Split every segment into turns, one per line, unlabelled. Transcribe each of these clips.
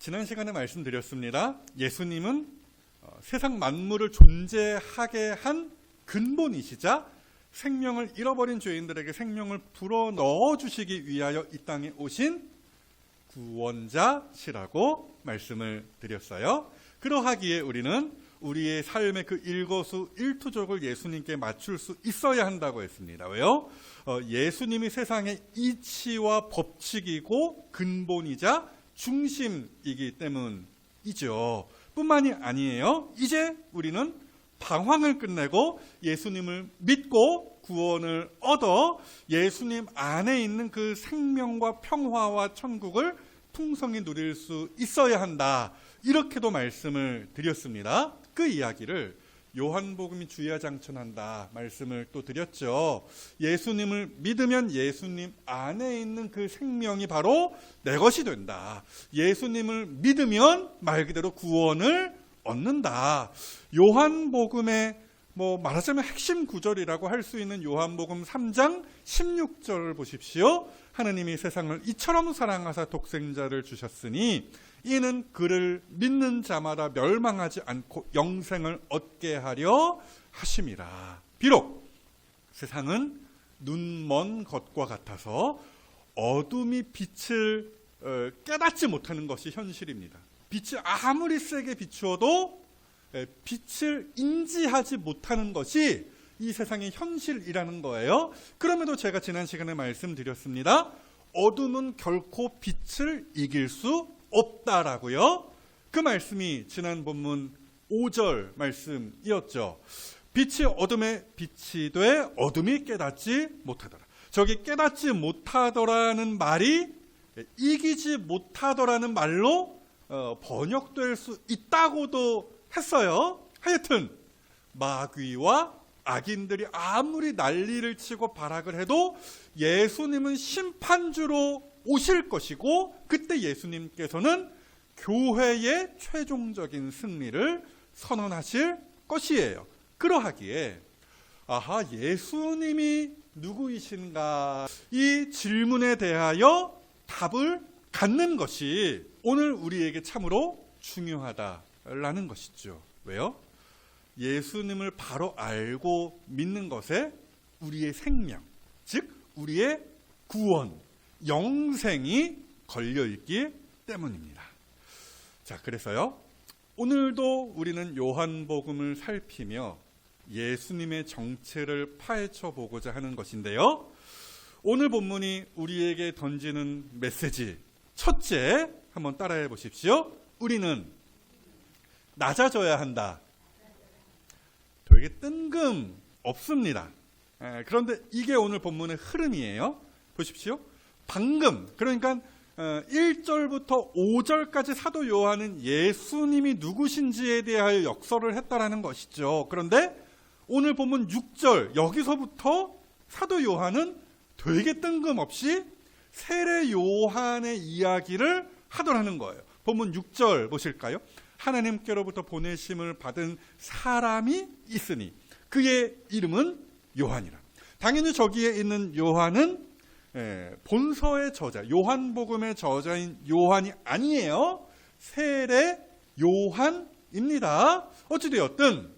지난 시간에 말씀드렸습니다. 예수님은 세상 만물을 존재하게 한 근본이시자 생명을 잃어버린 죄인들에게 생명을 불어넣어 주시기 위하여 이 땅에 오신 구원자시라고 말씀을 드렸어요. 그러하기에 우리는 우리의 삶의 그 일거수일투족을 예수님께 맞출 수 있어야 한다고 했습니다. 왜요? 예수님이 세상의 이치와 법칙이고 근본이자 중심이기 때문이죠. 뿐만이 아니에요. 이제 우리는 방황을 끝내고 예수님을 믿고 구원을 얻어 예수님 안에 있는 그 생명과 평화와 천국을 풍성히 누릴 수 있어야 한다. 이렇게도 말씀을 드렸습니다. 그 이야기를 요한복음이 주야장천한다 말씀을 또 드렸죠. 예수님을 믿으면 예수님 안에 있는 그 생명이 바로 내 것이 된다. 예수님을 믿으면 말 그대로 구원을 얻는다. 요한복음의 말하자면 핵심 구절이라고 할 수 있는 요한복음 3장 16절을 보십시오. 하나님이 세상을 이처럼 사랑하사 독생자를 주셨으니 이는 그를 믿는 자마다 멸망하지 않고 영생을 얻게 하려 하심이라. 비록 세상은 눈먼 것과 같아서 어둠이 빛을 깨닫지 못하는 것이 현실입니다. 빛이 아무리 세게 비추어도 빛을 인지하지 못하는 것이 이 세상의 현실이라는 거예요. 그럼에도 제가 지난 시간에 말씀드렸습니다. 어둠은 결코 빛을 이길 수 없다라고요. 그 말씀이 지난 본문 5절 말씀이었죠. 빛이 어둠에 빛이 돼 어둠이 깨닫지 못하더라. 저기 깨닫지 못하더라는 말이 이기지 못하더라는 말로 번역될 수 있다고도 했어요. 하여튼 마귀와 악인들이 아무리 난리를 치고 발악을 해도 예수님은 심판주로 오실 것이고 그때 예수님께서는 교회의 최종적인 승리를 선언하실 것이에요. 그러하기에 예수님이 누구이신가 이 질문에 대하여 답을 갖는 것이 오늘 우리에게 참으로 중요하다라는 것이죠. 왜요? 예수님을 바로 알고 믿는 것에 우리의 생명, 즉 우리의 구원, 영생이 걸려있기 때문입니다. 자, 그래서요, 오늘도 우리는 요한복음을 살피며 예수님의 정체를 파헤쳐 보고자 하는 것인데요. 오늘 본문이 우리에게 던지는 메시지, 첫째, 한번 따라해 보십시오. 우리는 낮아져야 한다. 되게 뜬금없습니다. 그런데 이게 오늘 본문의 흐름이에요. 보십시오. 방금, 그러니까 1절부터 5절까지 사도 요한은 예수님이 누구신지에 대하여 역설을 했다라는 것이죠. 그런데 오늘 본문 6절, 여기서부터 사도 요한은 되게 뜬금없이 세례 요한의 이야기를 하더라는 거예요. 본문 6절 보실까요? 하나님께로부터 보내심을 받은 사람이 있으니 그의 이름은 요한이라. 당연히 저기에 있는 요한은 본서의 저자, 요한복음의 저자인 요한이 아니에요. 세례 요한입니다. 어찌되었든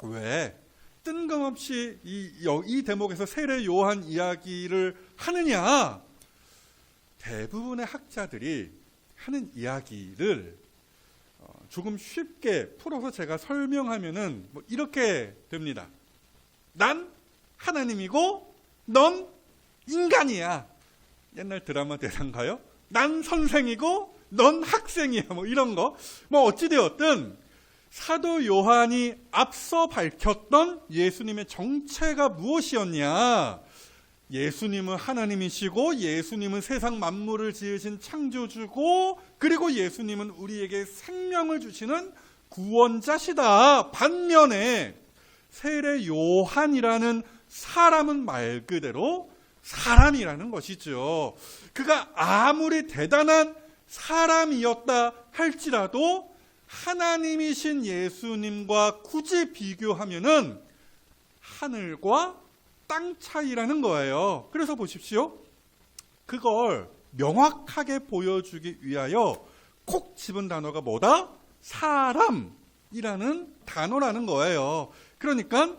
왜 뜬금없이 이 대목에서 세례 요한 이야기를 하느냐? 대부분의 학자들이 하는 이야기를 조금 쉽게 풀어서 제가 설명하면은 이렇게 됩니다. 난 하나님이고 넌 인간이야. 옛날 드라마 대사인가요? 난 선생이고 넌 학생이야. 이런 거. 어찌되었든 사도 요한이 앞서 밝혔던 예수님의 정체가 무엇이었냐? 예수님은 하나님이시고 예수님은 세상 만물을 지으신 창조주고 그리고 예수님은 우리에게 생명을 주시는 구원자시다. 반면에 세례 요한이라는 사람은 말 그대로 사람이라는 것이죠. 그가 아무리 대단한 사람이었다 할지라도 하나님이신 예수님과 굳이 비교하면은 하늘과 땅 차이라는 거예요. 그래서 보십시오. 그걸 명확하게 보여주기 위하여 콕 집은 단어가 뭐다? 사람이라는 단어라는 거예요. 그러니까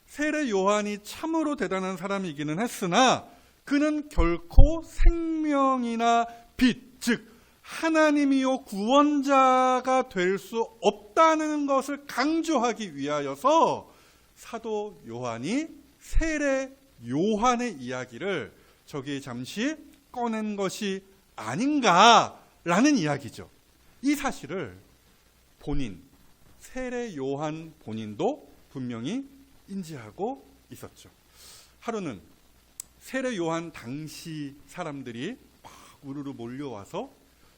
세례 요한이 참으로 대단한 사람이기는 했으나 그는 결코 생명이나 빛, 즉 하나님이요 구원자가 될 수 없다는 것을 강조하기 위하여서 사도 요한이 세례 요한의 이야기를 저기 잠시 꺼낸 것이 아닌가라는 이야기죠. 이 사실을 본인, 세례 요한 본인도 분명히 인지하고 있었죠. 하루는 세례 요한 당시 사람들이 막 우르르 몰려와서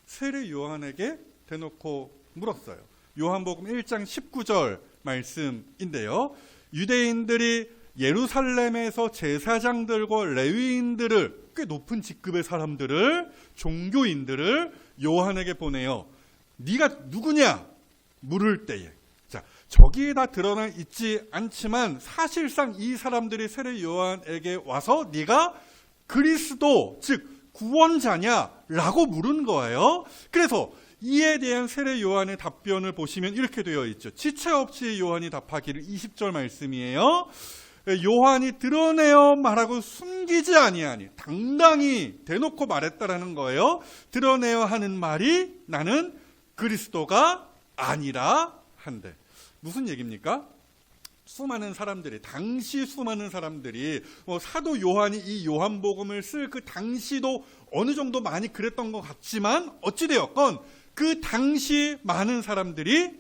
세례 요한에게 대놓고 물었어요. 요한복음 1장 19절 말씀인데요. 유대인들이 예루살렘에서 제사장들과 레위인들을, 꽤 높은 직급의 사람들을, 종교인들을 요한에게 보내요. 네가 누구냐? 물을 때에. 자, 저기에 다 드러나 있지 않지만 사실상 이 사람들이 세례 요한에게 와서 네가 그리스도, 즉 구원자냐라고 물은 거예요. 그래서 이에 대한 세례 요한의 답변을 보시면 이렇게 되어 있죠. 지체 없이 요한이 답하기를, 20절 말씀이에요. 요한이 드러내어 말하고 숨기지 아니하니, 당당히 대놓고 말했다라는 거예요. 드러내어 하는 말이 나는 그리스도가 아니라 한데. 무슨 얘기입니까? 수많은 사람들이, 당시 수많은 사람들이 사도 요한이 이 요한복음을 쓸 그 당시도 어느 정도 많이 그랬던 것 같지만 어찌되었건 그 당시 많은 사람들이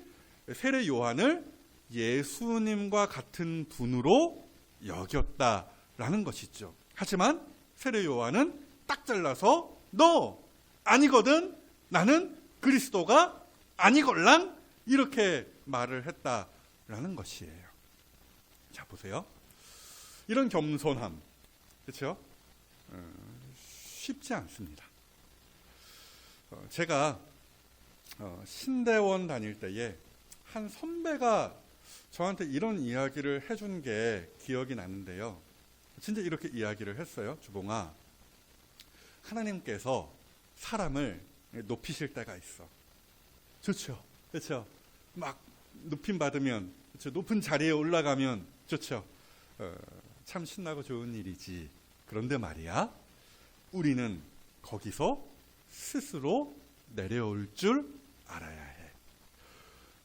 세례 요한을 예수님과 같은 분으로 여겼다라는 것이죠. 하지만 세례 요한은 딱 잘라서 너 아니거든, 나는 그리스도가 아니걸랑, 이렇게 말을 했다라는 것이에요. 자, 보세요. 이런 겸손함, 그렇죠? 쉽지 않습니다. 제가 신대원 다닐 때에 한 선배가 저한테 이런 이야기를 해준 게 기억이 나는데요. 진짜 이렇게 이야기를 했어요. 주봉아, 하나님께서 사람을 높이실 때가 있어. 좋죠, 그렇죠? 막 높임 받으면, 그렇죠? 높은 자리에 올라가면 좋죠. 참 신나고 좋은 일이지. 그런데 말이야, 우리는 거기서 스스로 내려올 줄 알아야 해.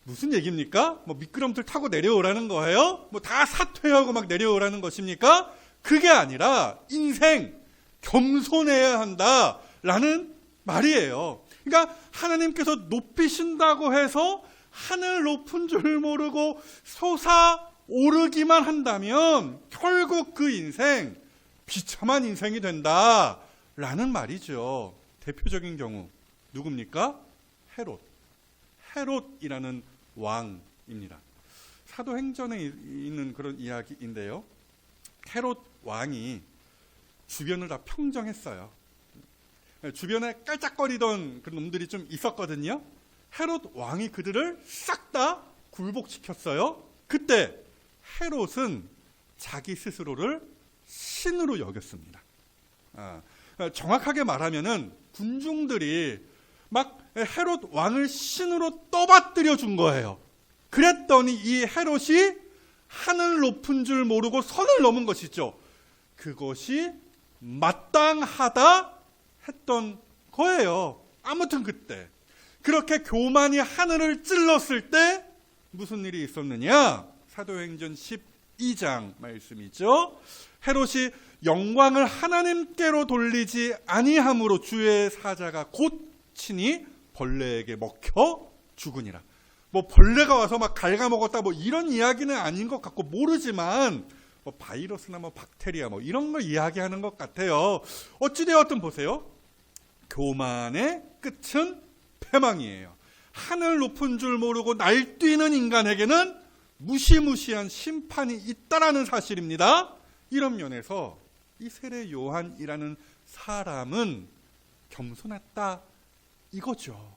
무슨 얘기입니까? 뭐 미끄럼틀 타고 내려오라는 거예요? 뭐 다 사퇴하고 막 내려오라는 것입니까? 그게 아니라 인생 겸손해야 한다라는 말이에요. 그러니까 하나님께서 높이신다고 해서 하늘 높은 줄 모르고 솟아오르기만 한다면 결국 그 인생 비참한 인생이 된다라는 말이죠. 대표적인 경우 누굽니까? 헤롯이라는 왕입니다. 사도행전에 있는 그런 이야기인데요. 헤롯 왕이 주변을 다 평정했어요. 주변에 깔짝거리던 그런 놈들이 좀 있었거든요. 헤롯 왕이 그들을 싹 다 굴복시켰어요. 그때 헤롯은 자기 스스로를 신으로 여겼습니다. 정확하게 말하면은 군중들이 막 헤롯 왕을 신으로 떠받들여 준 거예요. 그랬더니 이 헤롯이 하늘 높은 줄 모르고 선을 넘은 것이죠. 그것이 마땅하다 했던 거예요. 아무튼 그때 그렇게 교만이 하늘을 찔렀을 때 무슨 일이 있었느냐? 사도행전 12장 말씀이죠. 헤롯이 영광을 하나님께로 돌리지 아니함으로 주의 사자가 곧 친히 벌레에게 먹혀 죽으니라. 뭐 벌레가 와서 막 갉아먹었다 뭐 이런 이야기는 아닌 것 같고, 모르지만 뭐 바이러스나 뭐 박테리아 뭐 이런 걸 이야기하는 것 같아요. 어찌되었든 보세요. 교만의 끝은 패망이에요. 하늘 높은 줄 모르고 날뛰는 인간에게는 무시무시한 심판이 있다라는 사실입니다. 이런 면에서 이 세례 요한이라는 사람은 겸손했다 이거죠.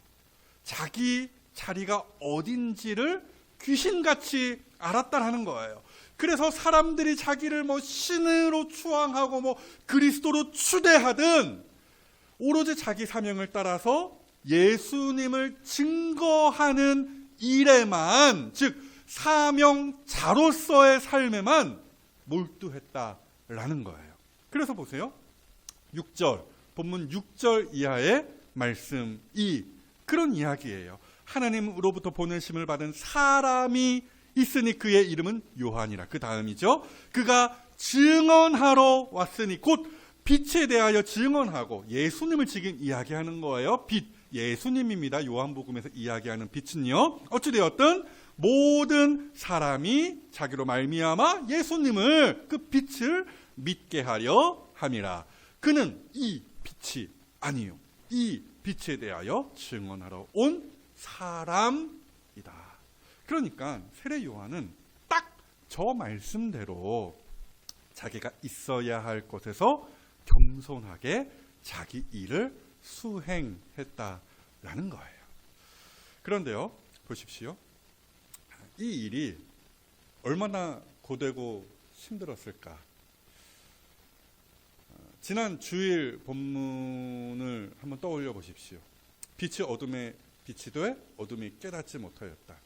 자기 자리가 어딘지를 귀신같이 알았다라는 거예요. 그래서 사람들이 자기를 뭐 신으로 추앙하고 뭐 그리스도로 추대하든 오로지 자기 사명을 따라서 예수님을 증거하는 일에만, 즉 사명자로서의 삶에만 몰두했다라는 거예요. 그래서 보세요. 6절, 본문 6절 이하의 말씀이 그런 이야기예요. 하나님으로부터 보내심을 받은 사람이 있으니 그의 이름은 요한이라. 그 다음이죠. 그가 증언하러 왔으니, 곧 빛에 대하여 증언하고, 예수님을 지금 이야기하는 거예요. 빛, 예수님입니다. 요한복음에서 이야기하는 빛은요, 어찌되었든 모든 사람이 자기로 말미암아 예수님을, 그 빛을 믿게 하려 함이라. 그는 이 빛이 아니요, 이 빛에 대하여 증언하러 온 사람이다. 그러니까 세례 요한은 딱 저 말씀대로 자기가 있어야 할 곳에서 겸손하게 자기 일을 수행했다라는 거예요. 그런데요, 보십시오. 이 일이 얼마나 고되고 힘들었을까. 지난 주일 본문을 한번 떠올려 보십시오. 빛이 어둠에 빛이 돼 어둠이 깨닫지 못하였다.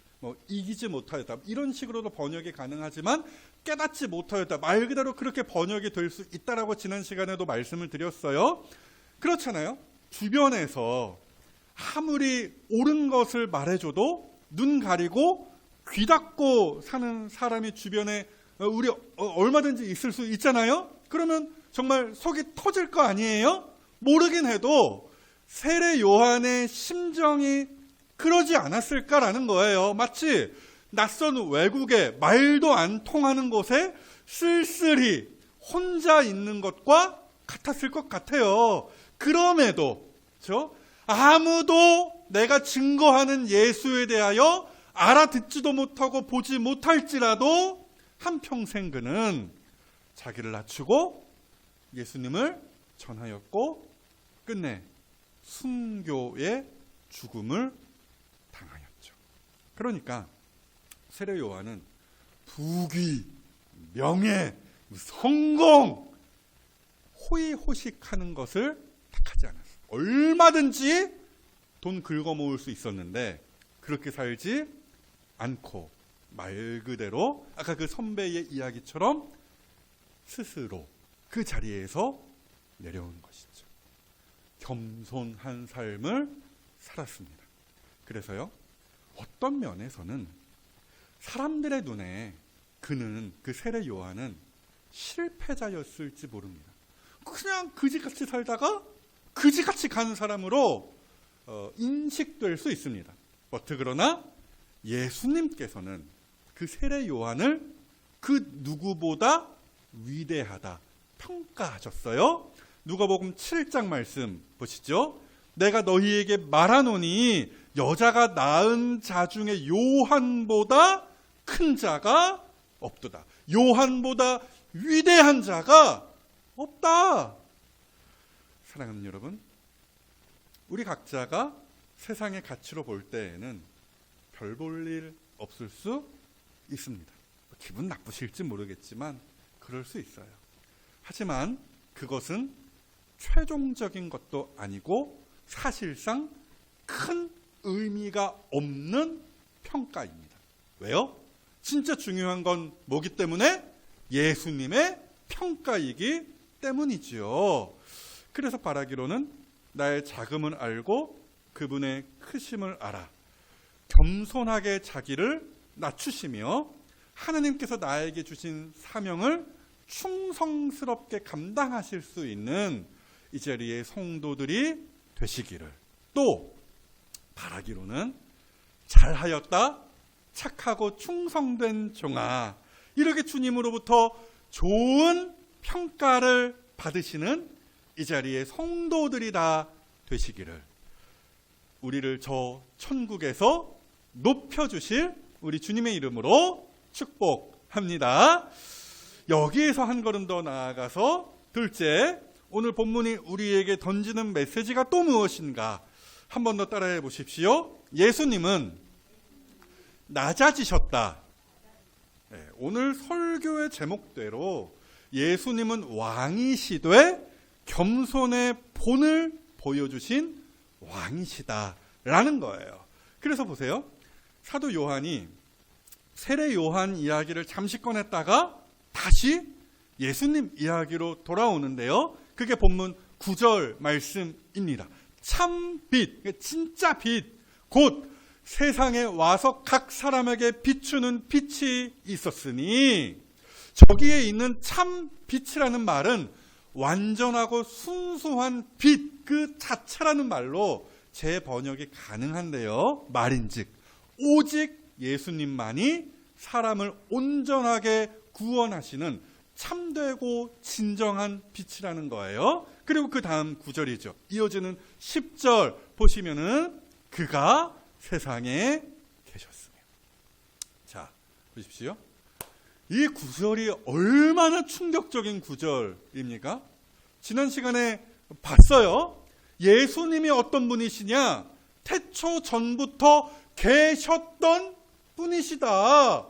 이기지 못하였다. 이런 식으로도 번역이 가능하지만 깨닫지 못하였다. 말 그대로 그렇게 번역이 될 수 있다라고 지난 시간에도 말씀을 드렸어요. 그렇잖아요. 주변에서 아무리 옳은 것을 말해줘도 눈 가리고 귀 닫고 사는 사람이 주변에 우리 얼마든지 있을 수 있잖아요. 그러면 정말 속이 터질 거 아니에요? 모르긴 해도 세례 요한의 심정이 그러지 않았을까라는 거예요. 마치 낯선 외국에 말도 안 통하는 곳에 쓸쓸히 혼자 있는 것과 같았을 것 같아요. 그럼에도 그렇죠? 아무도 내가 증거하는 예수에 대하여 알아듣지도 못하고 보지 못할지라도 한평생 그는 자기를 낮추고 예수님을 전하였고 끝내 순교의 죽음을 당하였죠. 그러니까 세례 요한은 부귀, 명예, 성공, 호의호식하는 것을 택하지 않았어요. 얼마든지 돈 긁어 모을 수 있었는데 그렇게 살지 않고 말 그대로 아까 그 선배의 이야기처럼 스스로 그 자리에서 내려온 것이죠. 겸손한 삶을 살았습니다. 그래서요, 어떤 면에서는 사람들의 눈에 그는, 그 세례 요한은 실패자였을지 모릅니다. 그냥 그지같이 살다가 그지같이 가는 사람으로 인식될 수 있습니다. 그러나 예수님께서는 그 세례 요한을 그 누구보다 위대하다 평가하셨어요. 누가복음 7장 말씀 보시죠. 내가 너희에게 말하노니 여자가 낳은 자 중에 요한보다 큰 자가 없도다. 요한보다 위대한 자가 없다. 사랑하는 여러분, 우리 각자가 세상의 가치로 볼 때에는 별 볼 일 없을 수 있습니다. 기분 나쁘실지 모르겠지만 그럴 수 있어요. 하지만 그것은 최종적인 것도 아니고 사실상 큰 의미가 없는 평가입니다. 왜요? 진짜 중요한 건 뭐기 때문에? 예수님의 평가이기 때문이지요. 그래서 바라기로는 나의 작음을 알고 그분의 크심을 알아 겸손하게 자기를 낮추시며 하나님께서 나에게 주신 사명을 충성스럽게 감당하실 수 있는 이 자리의 성도들이 되시기를, 또 바라기로는 잘하였다 착하고 충성된 종아, 이렇게 주님으로부터 좋은 평가를 받으시는 이 자리의 성도들이 다 되시기를 우리를 저 천국에서 높여주실 우리 주님의 이름으로 축복합니다. 여기에서 한 걸음 더 나아가서 둘째, 오늘 본문이 우리에게 던지는 메시지가 또 무엇인가 한 번 더 따라해 보십시오. 예수님은 낮아지셨다. 네, 오늘 설교의 제목대로 예수님은 왕이시되 겸손의 본을 보여주신 왕이시다라는 거예요. 그래서 보세요. 사도 요한이 세례 요한 이야기를 잠시 꺼냈다가 다시 예수님 이야기로 돌아오는데요. 그게 본문 9절 말씀입니다. 참 빛, 진짜 빛, 곧 세상에 와서 각 사람에게 비추는 빛이 있었으니, 저기에 있는 참 빛이라는 말은 완전하고 순수한 빛 그 자체라는 말로 재번역이 가능한데요. 말인즉 오직 예수님만이 사람을 온전하게 구원하시는 참되고 진정한 빛이라는 거예요. 그리고 그 다음 9절이죠. 이어지는 10절 보시면은 그가 세상에 계셨으며. 자, 보십시오. 이 구절이 얼마나 충격적인 구절입니까? 지난 시간에 봤어요. 예수님이 어떤 분이시냐? 태초 전부터 계셨던 분이시다.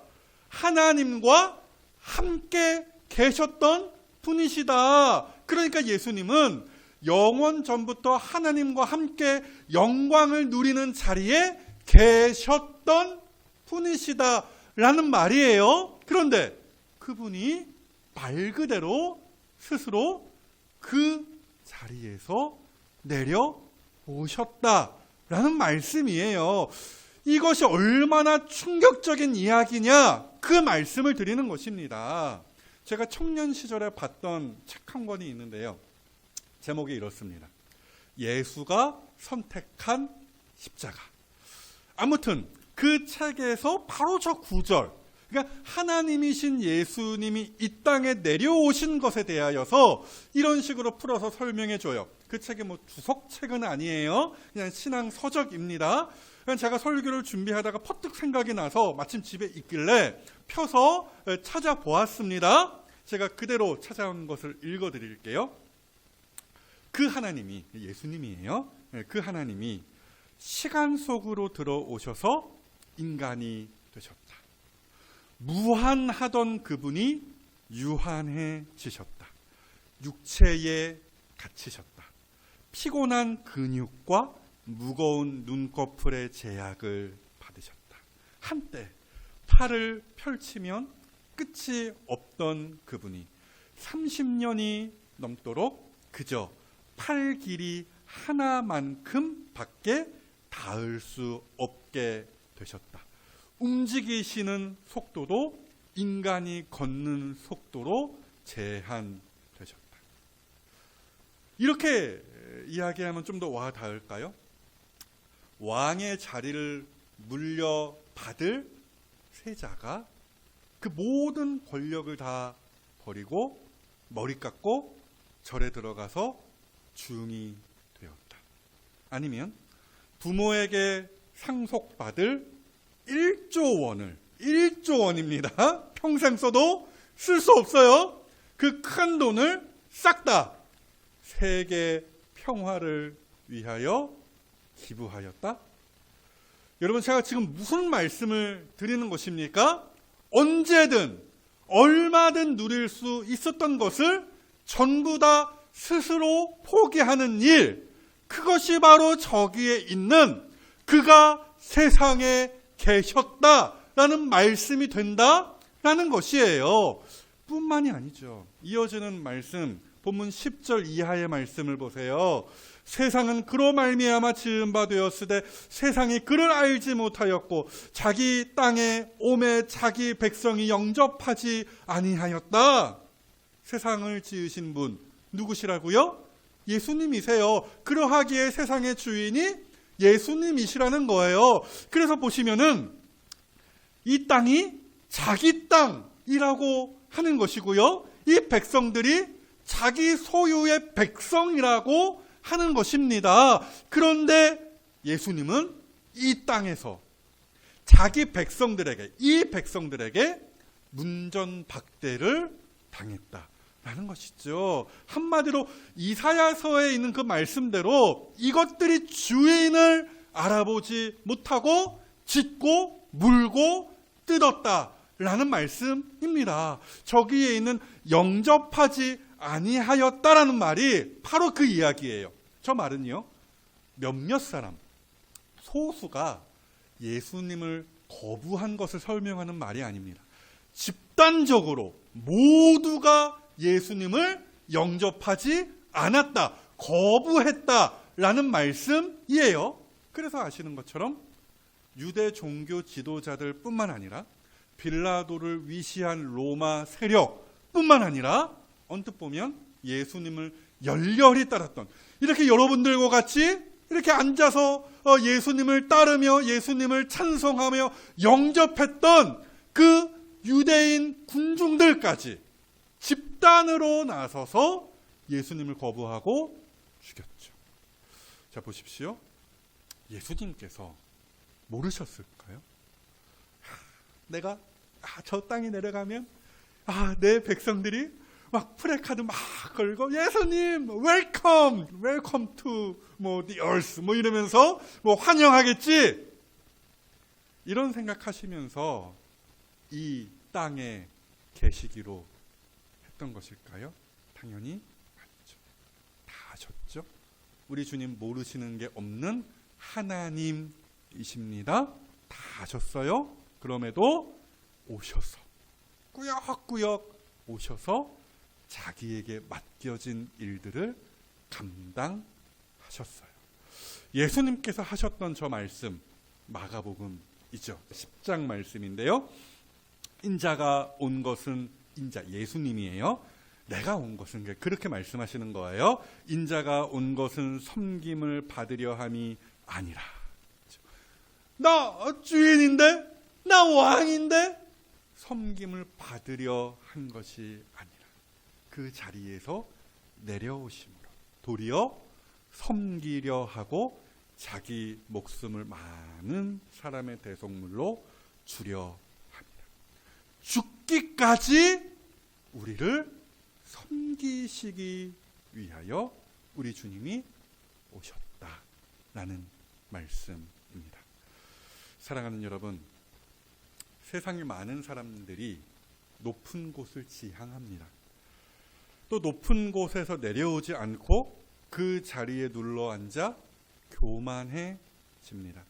하나님과 함께 계셨던 분이시다. 그러니까 예수님은 영원 전부터 하나님과 함께 영광을 누리는 자리에 계셨던 분이시다라는 말이에요. 그런데 그분이 말 그대로 스스로 그 자리에서 내려오셨다라는 말씀이에요. 이것이 얼마나 충격적인 이야기냐, 그 말씀을 드리는 것입니다. 제가 청년 시절에 봤던 책 한 권이 있는데요. 제목이 이렇습니다. 예수가 선택한 십자가. 아무튼 그 책에서 바로 저 구절, 그러니까 하나님이신 예수님이 이 땅에 내려오신 것에 대하여서 이런 식으로 풀어서 설명해 줘요. 그 책이 뭐 주석책은 아니에요. 그냥 신앙 서적입니다. 제가 설교를 준비하다가 퍼뜩 생각이 나서 마침 집에 있길래 펴서 찾아보았습니다. 제가 그대로 찾아온 것을 읽어드릴게요. 그 하나님이, 예수님이에요. 그 하나님이 시간 속으로 들어오셔서 인간이 되셨다. 무한하던 그분이 유한해지셨다. 육체에 갇히셨다. 피곤한 근육과 무거운 눈꺼풀의 제약을 받으셨다. 한때 팔을 펼치면 끝이 없던 그분이 30년이 넘도록 그저 팔 길이 하나만큼 밖에 닿을 수 없게 되셨다. 움직이시는 속도도 인간이 걷는 속도로 제한되셨다. 이렇게 이야기하면 좀 더 와 닿을까요? 왕의 자리를 물려받을 세자가 그 모든 권력을 다 버리고 머리 깎고 절에 들어가서 중이 되었다. 아니면 부모에게 상속받을 1조 원입니다. 평생 써도 쓸 수 없어요. 그 큰 돈을 싹 다 세계 평화를 위하여 기부하였다. 여러분, 제가 지금 무슨 말씀을 드리는 것입니까? 언제든 얼마든 누릴 수 있었던 것을 전부 다 스스로 포기하는 일, 그것이 바로 저기에 있는 그가 세상에 계셨다라는 말씀이 된다라는 것이에요. 뿐만이 아니죠. 이어지는 말씀, 본문 10절 이하의 말씀을 보세요. 세상은 그로 말미암아 지은 바 되었으되 세상이 그를 알지 못하였고 자기 땅에 오매 자기 백성이 영접하지 아니하였다. 세상을 지으신 분 누구시라고요? 예수님이세요. 그러하기에 세상의 주인이 예수님이시라는 거예요. 그래서 보시면은 이 땅이 자기 땅이라고 하는 것이고요. 이 백성들이 자기 소유의 백성이라고 하는 것입니다. 그런데 예수님은 이 땅에서 자기 백성들에게, 이 백성들에게 문전박대를 당했다라는 것이죠. 한마디로 이사야서에 있는 그 말씀대로 이것들이 주인을 알아보지 못하고 짖고 물고 뜯었다라는 말씀입니다. 저기에 있는 영접하지 아니하였다라는 말이 바로 그 이야기예요. 저 말은요, 몇몇 사람, 소수가 예수님을 거부한 것을 설명하는 말이 아닙니다. 집단적으로 모두가 예수님을 영접하지 않았다, 거부했다라는 말씀이에요. 그래서 아시는 것처럼 유대 종교 지도자들 뿐만 아니라 빌라도를 위시한 로마 세력뿐만 아니라 언뜻 보면 예수님을 열렬히 따랐던, 이렇게 여러분들과 같이 이렇게 앉아서 예수님을 따르며 예수님을 찬송하며 영접했던 그 유대인 군중들까지 집단으로 나서서 예수님을 거부하고 죽였죠. 자, 보십시오. 예수님께서 모르셨을까요? 내가 저 땅에 내려가면 내 백성들이 막 프레카드 막 걸고 예수님 웰컴 투 the earth 이러면서 환영하겠지, 이런 생각하시면서 이 땅에 계시기로 했던 것일까요? 당연히 맞죠. 다 아셨죠? 우리 주님 모르시는 게 없는 하나님이십니다. 다 아셨어요. 그럼에도 오셔서 꾸역꾸역 오셔서 자기에게 맡겨진 일들을 감당하셨어요. 예수님께서 하셨던 저 말씀, 마가복음이죠. 10장 말씀인데요. 인자가 온 것은, 인자 예수님이에요. 내가 온 것은, 그렇게 말씀하시는 거예요. 인자가 온 것은 섬김을 받으려 함이 아니라. 나 주인인데, 나 왕인데 섬김을 받으려 한 것이 아니라 그 자리에서 내려오심으로 도리어 섬기려 하고 자기 목숨을 많은 사람의 대속물로 주려 합니다. 죽기까지 우리를 섬기시기 위하여 우리 주님이 오셨다라는 말씀입니다. 사랑하는 여러분, 세상의 많은 사람들이 높은 곳을 지향합니다. 또 높은 곳에서 내려오지 않고 그 자리에 눌러앉아 교만해집니다.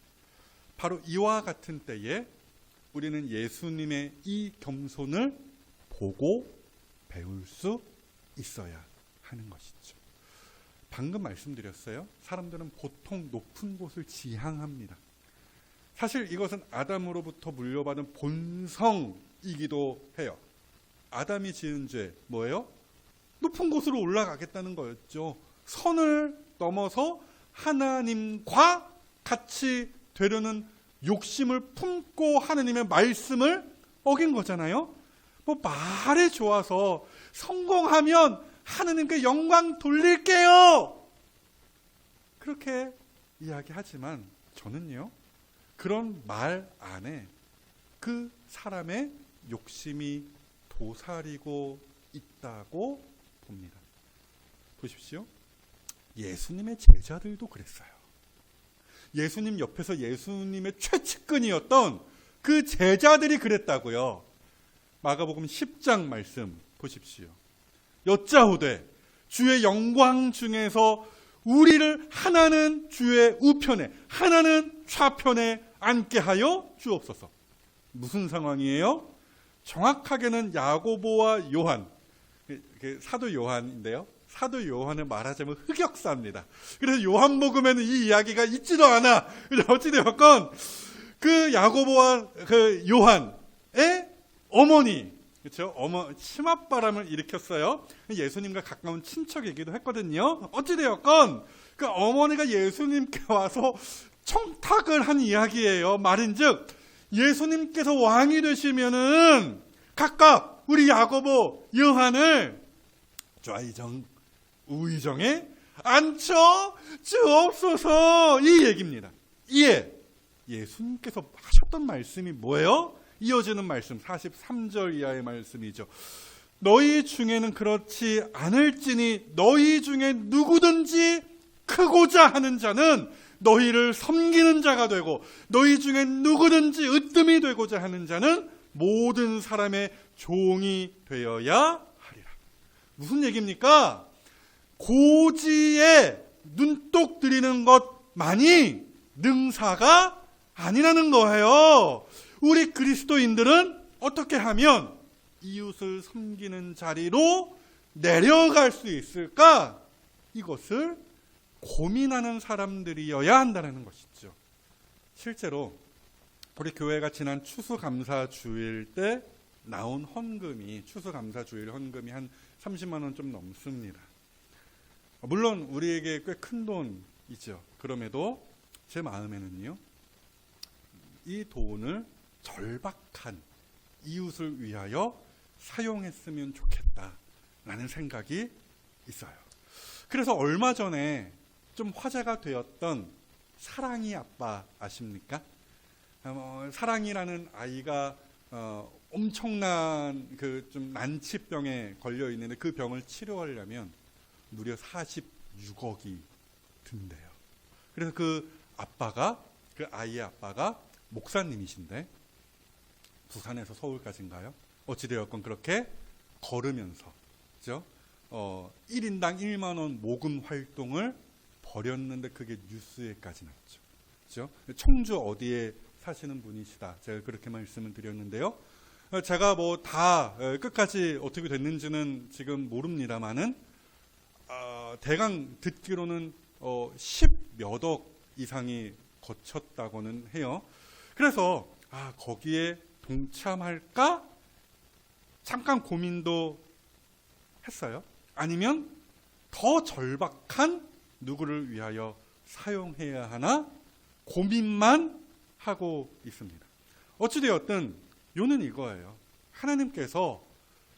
바로 이와 같은 때에 우리는 예수님의 이 겸손을 보고 배울 수 있어야 하는 것이죠. 방금 말씀드렸어요. 사람들은 보통 높은 곳을 지향합니다. 사실 이것은 아담으로부터 물려받은 본성이기도 해요. 아담이 지은 죄 뭐예요? 높은 곳으로 올라가겠다는 거였죠. 선을 넘어서 하나님과 같이 되려는 욕심을 품고 하나님의 말씀을 어긴 거잖아요. 말이 좋아서 성공하면 하나님께 영광 돌릴게요, 그렇게 이야기하지만 저는요, 그런 말 안에 그 사람의 욕심이 도사리고 있다고 봅니다. 보십시오. 예수님의 제자들도 그랬어요. 예수님 옆에서 예수님의 최측근이었던 그 제자들이 그랬다고요. 마가복음 10장 말씀 보십시오. 여짜오되 주의 영광 중에서 우리를 하나는 주의 우편에 하나는 좌편에 앉게 하여 주옵소서. 무슨 상황이에요? 정확하게는 야고보와 요한, 사도 요한인데요. 사도 요한을 말하자면 흑역사입니다. 그래서 요한복음에는 이 이야기가 있지도 않아. 어찌되었건 그 야고보와 그 요한의 어머니, 그렇죠? 치맛바람을 일으켰어요. 예수님과 가까운 친척이기도 했거든요. 어찌되었건 그 어머니가 예수님께 와서 청탁을 한 이야기예요. 말인즉 예수님께서 왕이 되시면은 각각 우리 야고보, 요한을 좌의정, 우의정에 앉혀 주옵소서, 이 얘기입니다. 이에 예수님께서 하셨던 말씀이 뭐예요? 이어지는 말씀 43절 이하의 말씀이죠. 너희 중에는 그렇지 않을지니 너희 중에 누구든지 크고자 하는 자는 너희를 섬기는 자가 되고 너희 중에 누구든지 으뜸이 되고자 하는 자는 모든 사람의 종이 되어야 하리라. 무슨 얘기입니까? 고지에 눈독 들이는 것 것만이 능사가 아니라는 거예요. 우리 그리스도인들은 어떻게 하면 이웃을 섬기는 자리로 내려갈 수 있을까? 이것을 고민하는 사람들이어야 한다는 것이죠. 실제로 우리 교회가 지난 추수감사주일 때 나온 헌금이, 추수감사주일 헌금이 한 30만 원 좀 넘습니다. 물론 우리에게 꽤 큰 돈이죠. 그럼에도 제 마음에는요, 이 돈을 절박한 이웃을 위하여 사용했으면 좋겠다라는 생각이 있어요. 그래서 얼마 전에 좀 화제가 되었던 사랑이 아빠 아십니까? 사랑이라는 아이가 엄청난 그 좀 난치병에 걸려 있는데 그 병을 치료하려면 무려 46억이 든대요. 그래서 그 아이의 아빠가 목사님이신데 부산에서 서울까지인가요? 어찌되었건 그렇게 걸으면서, 그죠? 1인당 1만 원 모금 활동을 벌였는데 그게 뉴스에까지 났죠. 그죠? 청주 어디에 사시는 분이시다. 제가 그렇게 말씀을 드렸는데요. 제가 뭐 다 끝까지 어떻게 됐는지는 지금 모릅니다만은 대강 듣기로는 10몇억 이상이 거쳤다고는 해요. 그래서 거기에 동참할까? 잠깐 고민도 했어요. 아니면 더 절박한 누구를 위하여 사용해야 하나? 고민만 하고 있습니다. 어찌되었든 요는 이거예요. 하나님께서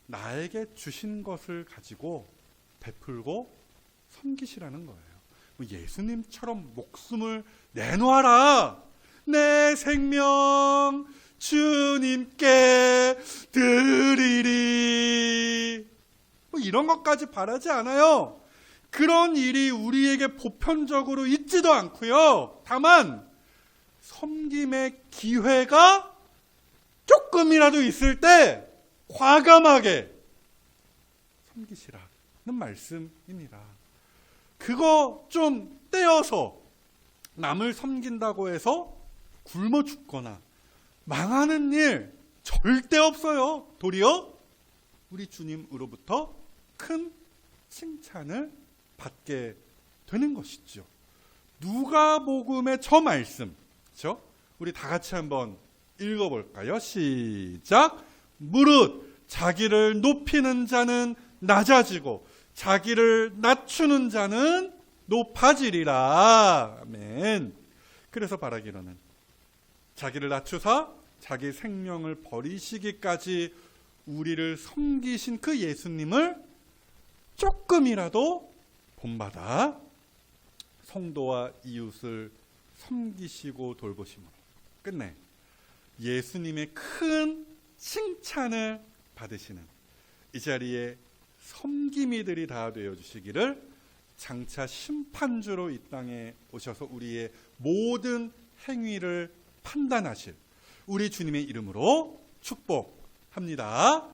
나에게 주신 것을 가지고 베풀고 섬기시라는 거예요. 예수님처럼 목숨을 내놓아라. 내 생명 주님께 드리리. 이런 것까지 바라지 않아요. 그런 일이 우리에게 보편적으로 있지도 않고요. 다만 섬김의 기회가 조금이라도 있을 때 과감하게 섬기시라는 말씀입니다. 그거 좀 떼어서 남을 섬긴다고 해서 굶어 죽거나 망하는 일 절대 없어요. 도리어 우리 주님으로부터 큰 칭찬을 받게 되는 것이죠. 누가복음의 저 말씀, 그렇죠? 우리 다 같이 한번 읽어볼까요? 시작. 무릇 자기를 높이는 자는 낮아지고 자기를 낮추는 자는 높아지리라. 아멘. 그래서 바라기로는 자기를 낮추사 자기 생명을 버리시기까지 우리를 섬기신 그 예수님을 조금이라도 본받아 성도와 이웃을 섬기시고 돌보심으로 끝내 예수님의 큰 칭찬을 받으시는 이 자리에 섬김이들이 다 되어주시기를 장차 심판주로 이 땅에 오셔서 우리의 모든 행위를 판단하실 우리 주님의 이름으로 축복합니다.